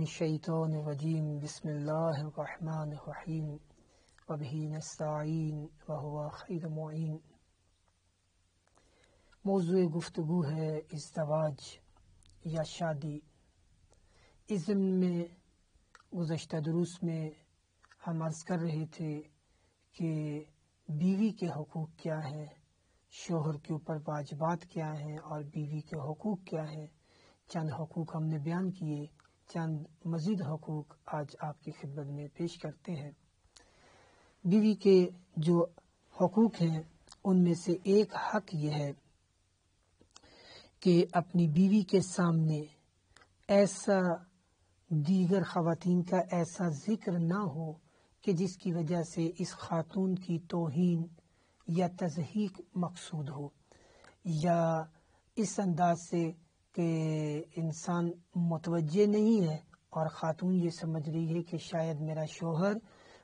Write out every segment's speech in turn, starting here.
الشیطان الرجیم بسم اللہ الرحمن الرحیم وبہ نستعین وہو خیر معین۔ موضوع گفتگو ہے ازدواج یا شادی۔ اس ضمن میں گزشتہ دروس میں ہم عرض کر رہے تھے کہ بیوی کے حقوق کیا ہیں، شوہر کے اوپر واجبات کیا ہیں اور بیوی کے حقوق کیا ہیں۔ چند حقوق ہم نے بیان کیے، چند مزید حقوق آج آپ کی خدمت میں پیش کرتے ہیں۔ بیوی کے جو حقوق ہیں ان میں سے ایک حق یہ ہے کہ اپنی بیوی کے سامنے ایسا دیگر خواتین کا ایسا ذکر نہ ہو کہ جس کی وجہ سے اس خاتون کی توہین یا تضحیک مقصود ہو، یا اس انداز سے کہ انسان متوجہ نہیں ہے اور خاتون یہ سمجھ رہی ہے کہ شاید میرا شوہر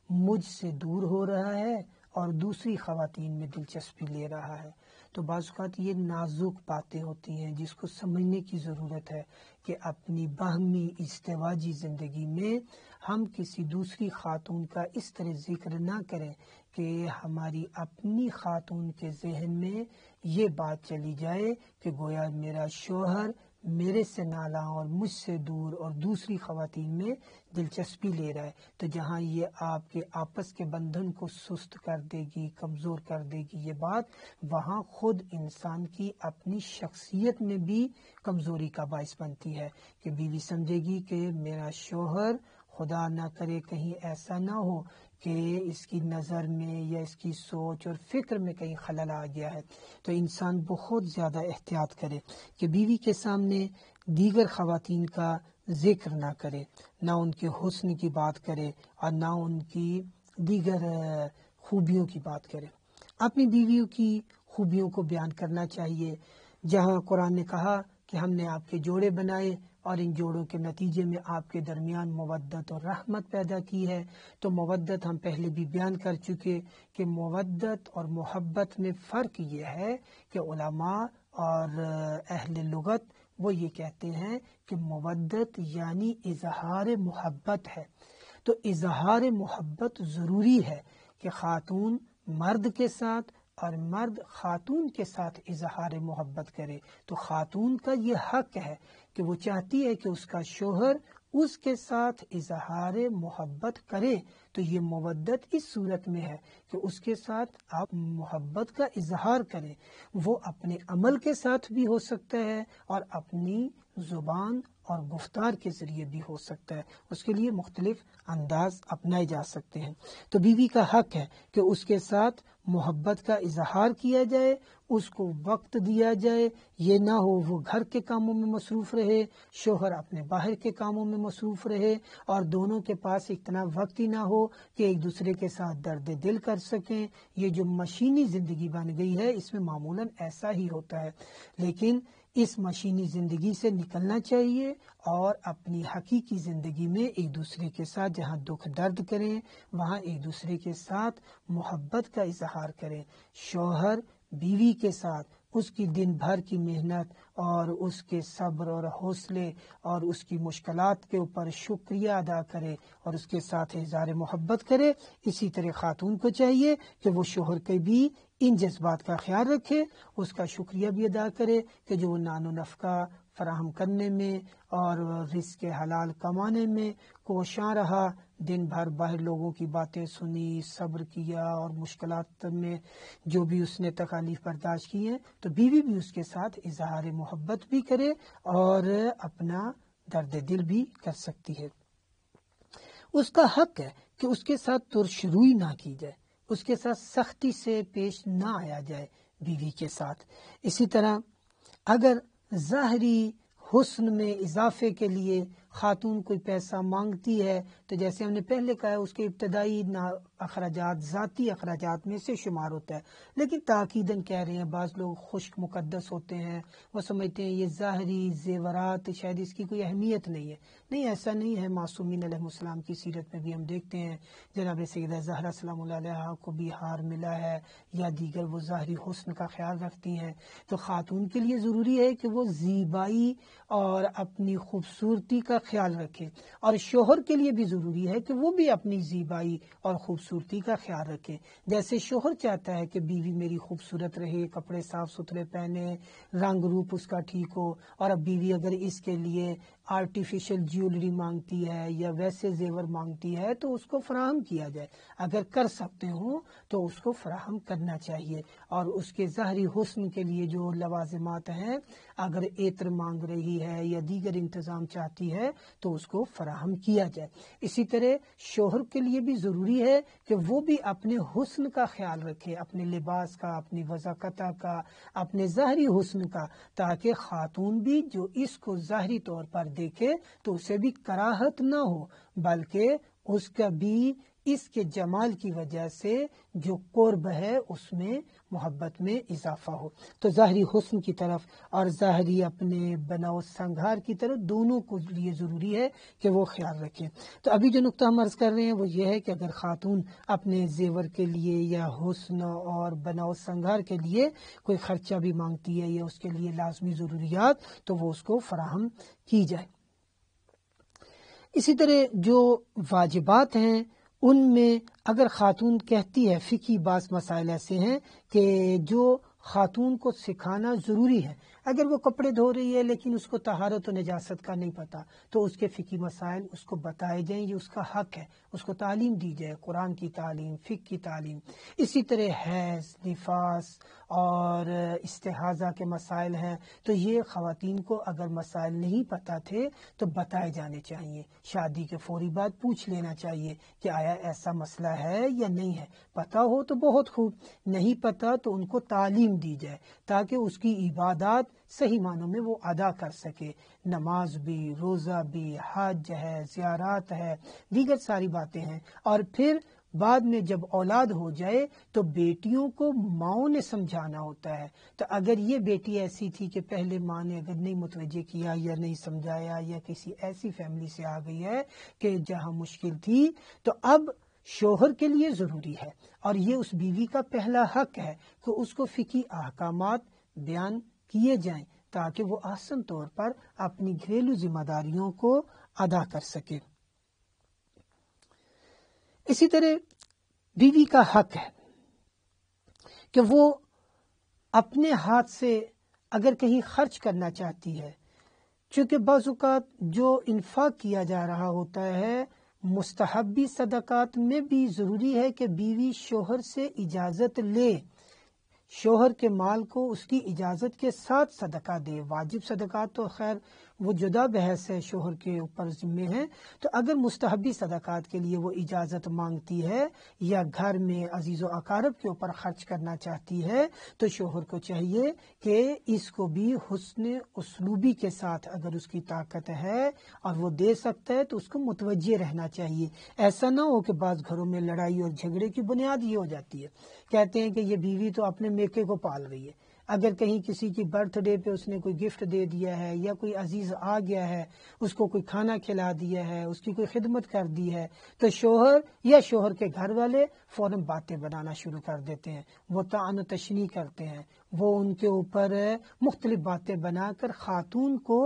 مجھ سے دور ہو رہا ہے اور دوسری خواتین میں دلچسپی لے رہا ہے۔ تو بعض اوقات یہ نازک باتیں ہوتی ہیں جس کو سمجھنے کی ضرورت ہے کہ اپنی باہمی ازدواجی زندگی میں ہم کسی دوسری خاتون کا اس طرح ذکر نہ کریں کہ ہماری اپنی خاتون کے ذہن میں یہ بات چلی جائے کہ گویا میرا شوہر میرے سے نالاں اور مجھ سے دور اور دوسری خواتین میں دلچسپی لے رہا ہے۔ تو جہاں یہ آپ کے آپس کے بندھن کو سست کر دے گی، کمزور کر دے گی یہ بات، وہاں خود انسان کی اپنی شخصیت میں بھی کمزوری کا باعث بنتی ہے کہ بیوی سمجھے گی کہ میرا شوہر خدا نہ کرے کہیں ایسا نہ ہو کہ اس کی نظر میں یا اس کی سوچ اور فکر میں کہیں خلل آ گیا ہے۔ تو انسان بہت زیادہ احتیاط کرے کہ بیوی کے سامنے دیگر خواتین کا ذکر نہ کرے، نہ ان کے حسن کی بات کرے اور نہ ان کی دیگر خوبیوں کی بات کرے۔ اپنی بیویوں کی خوبیوں کو بیان کرنا چاہیے۔ جہاں قرآن نے کہا کہ ہم نے آپ کے جوڑے بنائے اور ان جوڑوں کے نتیجے میں آپ کے درمیان مودت اور رحمت پیدا کی ہے، تو مودت ہم پہلے بھی بیان کر چکے کہ مودت اور محبت میں فرق یہ ہے کہ علماء اور اہل لغت وہ یہ کہتے ہیں کہ مودت یعنی اظہار محبت ہے۔ تو اظہار محبت ضروری ہے کہ خاتون مرد کے ساتھ اور مرد خاتون کے ساتھ اظہار محبت کرے۔ تو خاتون کا یہ حق ہے کہ وہ چاہتی ہے کہ اس کا شوہر اس کے ساتھ اظہار محبت کرے۔ تو یہ مودت اس صورت میں ہے کہ اس کے ساتھ آپ محبت کا اظہار کریں۔ وہ اپنے عمل کے ساتھ بھی ہو سکتا ہے اور اپنی زبان اور گفتار کے ذریعے بھی ہو سکتا ہے، اس کے لیے مختلف انداز اپنائے جا سکتے ہیں۔ تو بیوی کا حق ہے کہ اس کے ساتھ محبت کا اظہار کیا جائے، اس کو وقت دیا جائے، یہ نہ ہو وہ گھر کے کاموں میں مصروف رہے، شوہر اپنے باہر کے کاموں میں مصروف رہے اور دونوں کے پاس اتنا وقت ہی نہ ہو کہ ایک دوسرے کے ساتھ درد دل کر سکیں۔ یہ جو مشینی زندگی بن گئی ہے اس میں معمولاً ایسا ہی ہوتا ہے، لیکن اس مشینی زندگی سے نکلنا چاہیے اور اپنی حقیقی زندگی میں ایک دوسرے کے ساتھ جہاں دکھ درد کریں وہاں ایک دوسرے کے ساتھ محبت کا اظہار کریں۔ شوہر بیوی کے ساتھ اس کی دن بھر کی محنت اور اس کے صبر اور حوصلے اور اس کی مشکلات کے اوپر شکریہ ادا کرے اور اس کے ساتھ اظہار محبت کرے۔ اسی طرح خاتون کو چاہیے کہ وہ شوہر کے بھی ان جذبات کا خیال رکھے، اس کا شکریہ بھی ادا کرے کہ جو نان و نفقہ فراہم کرنے میں اور رزق حلال کمانے میں کوشاں رہا، دن بھر باہر لوگوں کی باتیں سنی، صبر کیا اور مشکلات میں جو بھی اس نے تکالیف برداشت کی ہیں، تو بیوی بھی اس کے ساتھ اظہار محبت بھی کرے اور اپنا درد دل بھی کر سکتی ہے۔ اس کا حق ہے کہ اس کے ساتھ ترش روئی نہ کی جائے، اس کے ساتھ سختی سے پیش نہ آیا جائے بیوی کے ساتھ۔ اسی طرح اگر ظاہری حسن میں اضافے کے لیے خاتون کوئی پیسہ مانگتی ہے تو تو جیسے ہم نے پہلے کہا اس کے ابتدائی اخراجات ذاتی اخراجات میں سے شمار ہوتا ہے، لیکن تاکیداً کہہ رہے ہیں بعض لوگ خشک مقدس ہوتے ہیں، وہ سمجھتے ہیں یہ ظاہری زیورات شاید اس کی کوئی اہمیت نہیں ہے. نہیں، ایسا نہیں ہے. معصومین علیہ السلام کی سیرت میں بھی ہم دیکھتے ہیں جناب سیدہ زہرا سلام اللہ علیہا کو بھی ہار ملا ہے یا دیگر وہ ظاہری حسن کا خیال رکھتی ہیں. تو خاتون کے لیے ضروری ہے کہ وہ زیبائی اور اپنی خوبصورتی کا خیال رکھے، اور شوہر کے لیے بھی ضروری ہے کہ وہ بھی اپنی زیبائی اور خوبصورتی کا خیال رکھے. جیسے شوہر چاہتا ہے کہ بیوی میری خوبصورت رہے، کپڑے صاف ستھرے پہنے، رنگ روپ اس کا ٹھیک ہو، اور اب بیوی اگر اس کے لیے آرٹیفیشل جیولری مانگتی ہے یا ویسے زیور مانگتی ہے تو اس کو فراہم کیا جائے. اگر کر سکتے ہوں تو اس کو فراہم کرنا چاہیے. اور اس کے ظاہری حسن کے لیے جو لوازمات ہیں، اگر عطر مانگ رہی ہے یا دیگر انتظام چاہتی ہے تو اس کو فراہم کیا جائے. اسی طرح شوہر کے لیے بھی ضروری ہے کہ وہ بھی اپنے حسن کا خیال رکھے، اپنے لباس کا، اپنی وضاقت کا، اپنے ظاہری حسن کا، تاکہ خاتون بھی جو اس کو ظاہری طور پر دیکھے تو اسے بھی کراہت نہ ہو، بلکہ اس کا بھی اس کے جمال کی وجہ سے جو قرب ہے اس میں محبت میں اضافہ ہو. تو ظاہری حسن کی طرف اور ظاہری اپنے بناؤ سنگھار کی طرف دونوں کو لیے ضروری ہے کہ وہ خیال رکھیں. تو ابھی جو نقطہ ہم عرض کر رہے ہیں وہ یہ ہے کہ اگر خاتون اپنے زیور کے لیے یا حسن اور بناؤ سنگھار کے لیے کوئی خرچہ بھی مانگتی ہے یا اس کے لیے لازمی ضروریات، تو وہ اس کو فراہم کی جائے. اسی طرح جو واجبات ہیں ان میں اگر خاتون کہتی ہے، فقہی بعض مسائل ایسے ہیں کہ جو خاتون کو سکھانا ضروری ہے. اگر وہ کپڑے دھو رہی ہے لیکن اس کو طہارت و نجاست کا نہیں پتہ، تو اس کے فقہی مسائل اس کو بتائے جائیں، یہ اس کا حق ہے، اس کو تعلیم دی جائے، قرآن کی تعلیم، فقہ کی تعلیم. اسی طرح حیض، نفاس اور استحاضہ کے مسائل ہیں، تو یہ خواتین کو اگر مسائل نہیں پتہ تھے تو بتائے جانے چاہیے. شادی کے فوری بعد پوچھ لینا چاہیے کہ آیا ایسا مسئلہ ہے یا نہیں ہے. پتہ ہو تو بہت خوب، نہیں پتہ تو ان کو تعلیم دی جائے تاکہ اس کی عبادات صحیح معنوں میں وہ ادا کر سکے. نماز بھی، روزہ بھی، حج ہے، زیارات ہے، دیگر ساری باتیں ہیں. اور پھر بعد میں جب اولاد ہو جائے تو بیٹیوں کو ماؤں نے سمجھانا ہوتا ہے. تو اگر یہ بیٹی ایسی تھی کہ پہلے ماں نے اگر نہیں متوجہ کیا یا نہیں سمجھایا یا کسی ایسی فیملی سے آ گئی ہے کہ جہاں مشکل تھی، تو اب شوہر کے لیے ضروری ہے اور یہ اس بیوی کا پہلا حق ہے کہ اس کو فقہی احکامات بیان کیے جائیں تاکہ وہ آسان طور پر اپنی گھریلو ذمہ داریوں کو ادا کر سکے. اسی طرح بیوی کا حق ہے کہ وہ اپنے ہاتھ سے اگر کہیں خرچ کرنا چاہتی ہے، چونکہ بعض اوقات جو انفاق کیا جا رہا ہوتا ہے مستحبی صدقات میں بھی ضروری ہے کہ بیوی شوہر سے اجازت لے، شوہر کے مال کو اس کی اجازت کے ساتھ صدقہ دے. واجب صدقات تو خیر وہ جدا بحث ہے، شوہر کے اوپر ذمہ ہیں. تو اگر مستحبی صدقات کے لیے وہ اجازت مانگتی ہے یا گھر میں عزیز و اقارب کے اوپر خرچ کرنا چاہتی ہے تو شوہر کو چاہیے کہ اس کو بھی حسن اسلوبی کے ساتھ، اگر اس کی طاقت ہے اور وہ دے سکتا ہے تو اس کو متوجہ رہنا چاہیے. ایسا نہ ہو کہ بعض گھروں میں لڑائی اور جھگڑے کی بنیاد یہ ہو جاتی ہے، کہتے ہیں کہ یہ بیوی تو اپنے میکے کو پال رہی ہے. اگر کہیں کسی کی برتھ ڈے پہ اس نے کوئی گفٹ دے دیا ہے یا کوئی عزیز آ گیا ہے، اس کو کوئی کھانا کھلا دیا ہے، اس کی کوئی خدمت کر دی ہے، تو شوہر یا شوہر کے گھر والے فوراً باتیں بنانا شروع کر دیتے ہیں، وہ طعن و تشنیع کرتے ہیں، وہ ان کے اوپر مختلف باتیں بنا کر خاتون کو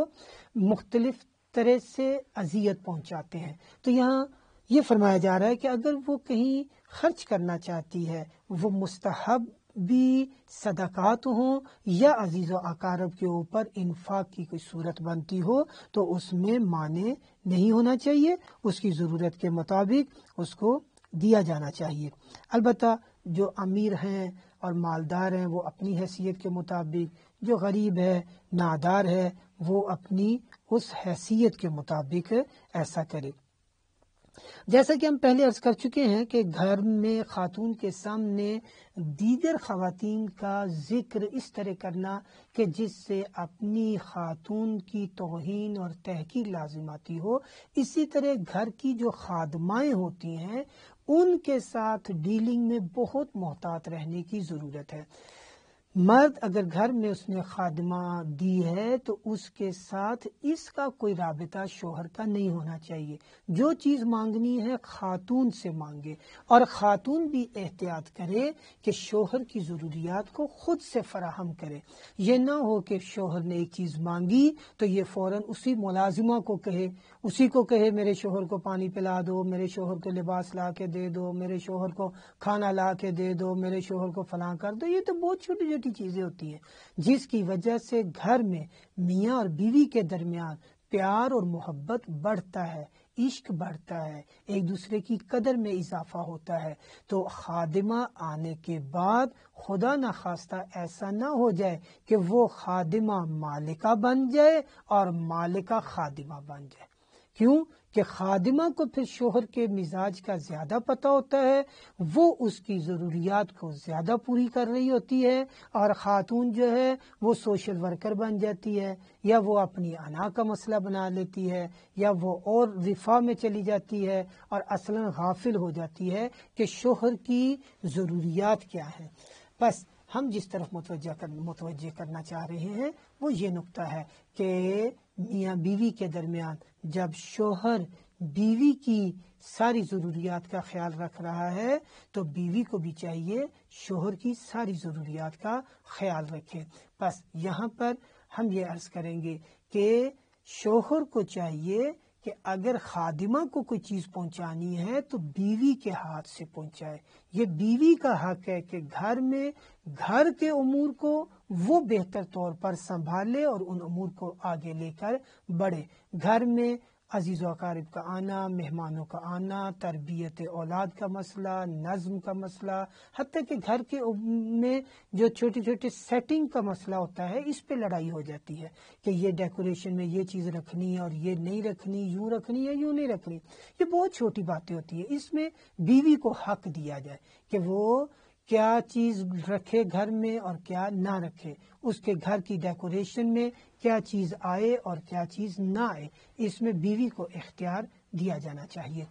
مختلف طرح سے اذیت پہنچاتے ہیں. تو یہاں یہ فرمایا جا رہا ہے کہ اگر وہ کہیں خرچ کرنا چاہتی ہے، وہ مستحب بھی صدقات ہوں یا عزیز و اقارب کے اوپر انفاق کی کوئی صورت بنتی ہو، تو اس میں مانع نہیں ہونا چاہیے، اس کی ضرورت کے مطابق اس کو دیا جانا چاہیے. البتہ جو امیر ہیں اور مالدار ہیں وہ اپنی حیثیت کے مطابق، جو غریب ہے، نادار ہے، وہ اپنی اس حیثیت کے مطابق ایسا کرے. جیسا کہ ہم پہلے عرض کر چکے ہیں کہ گھر میں خاتون کے سامنے دیگر خواتین کا ذکر اس طرح کرنا کہ جس سے اپنی خاتون کی توہین اور تحقیر لازم آتی ہو، اسی طرح گھر کی جو خادمائیں ہوتی ہیں ان کے ساتھ ڈیلنگ میں بہت محتاط رہنے کی ضرورت ہے۔ مرد اگر گھر میں اس نے خادمہ دی ہے تو اس کے ساتھ اس کا کوئی رابطہ شوہر کا نہیں ہونا چاہیے۔ جو چیز مانگنی ہے خاتون سے مانگے، اور خاتون بھی احتیاط کرے کہ شوہر کی ضروریات کو خود سے فراہم کرے۔ یہ نہ ہو کہ شوہر نے ایک چیز مانگی تو یہ فوراً اسی ملازمہ کو کہے، اسی کو کہے میرے شوہر کو پانی پلا دو، میرے شوہر کو لباس لا کے دے دو، میرے شوہر کو کھانا لا کے دے دو، میرے شوہر کو فلاں کر دو۔ یہ تو بہت چھوٹی چھوٹی چیزیں ہوتی ہیں جس کی وجہ سے گھر میں میاں اور بیوی کے درمیان پیار اور محبت بڑھتا ہے، عشق بڑھتا ہے، ایک دوسرے کی قدر میں اضافہ ہوتا ہے۔ تو خادمہ آنے کے بعد خدا نخواستہ ایسا نہ ہو جائے کہ وہ خادمہ مالکہ بن جائے اور مالکہ خادمہ بن جائے۔ کیوں کہ خادمہ کو پھر شوہر کے مزاج کا زیادہ پتہ ہوتا ہے، وہ اس کی ضروریات کو زیادہ پوری کر رہی ہوتی ہے، اور خاتون جو ہے وہ سوشل ورکر بن جاتی ہے، یا وہ اپنی انا کا مسئلہ بنا لیتی ہے، یا وہ اور رفاہ میں چلی جاتی ہے اور اصلاً غافل ہو جاتی ہے کہ شوہر کی ضروریات کیا ہیں۔ بس ہم جس طرف متوجہ کرنا چاہ رہے ہیں وہ یہ نقطہ ہے کہ میاں بیوی کے درمیان جب شوہر بیوی کی ساری ضروریات کا خیال رکھ رہا ہے تو بیوی کو بھی چاہیے شوہر کی ساری ضروریات کا خیال رکھے۔ بس یہاں پر ہم یہ عرض کریں گے کہ شوہر کو چاہیے کہ اگر خادمہ کو کوئی چیز پہنچانی ہے تو بیوی کے ہاتھ سے پہنچائے۔ یہ بیوی کا حق ہے کہ گھر میں گھر کے امور کو وہ بہتر طور پر سنبھالے اور ان امور کو آگے لے کر بڑھے۔ گھر میں عزیز و اقارب کا آنا، مہمانوں کا آنا، تربیت اولاد کا مسئلہ، نظم کا مسئلہ، حتیٰ کہ گھر کے میں جو چھوٹی چھوٹی سیٹنگ کا مسئلہ ہوتا ہے اس پہ لڑائی ہو جاتی ہے کہ یہ ڈیکوریشن میں یہ چیز رکھنی ہے اور یہ نہیں رکھنی، یوں رکھنی ہے یوں نہیں رکھنی۔ یہ بہت چھوٹی باتیں ہوتی ہیں، اس میں بیوی کو حق دیا جائے کہ وہ کیا چیز رکھے گھر میں اور کیا نہ رکھے، اس کے گھر کی ڈیکوریشن میں کیا چیز آئے اور کیا چیز نہ آئے، اس میں بیوی کو اختیار دیا جانا چاہیے۔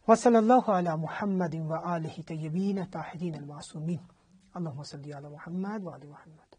وصلی اللہ علی محمد وآلہ طیبین طاہرین المعصومین۔ اللہم صلی علی محمد وآل محمد۔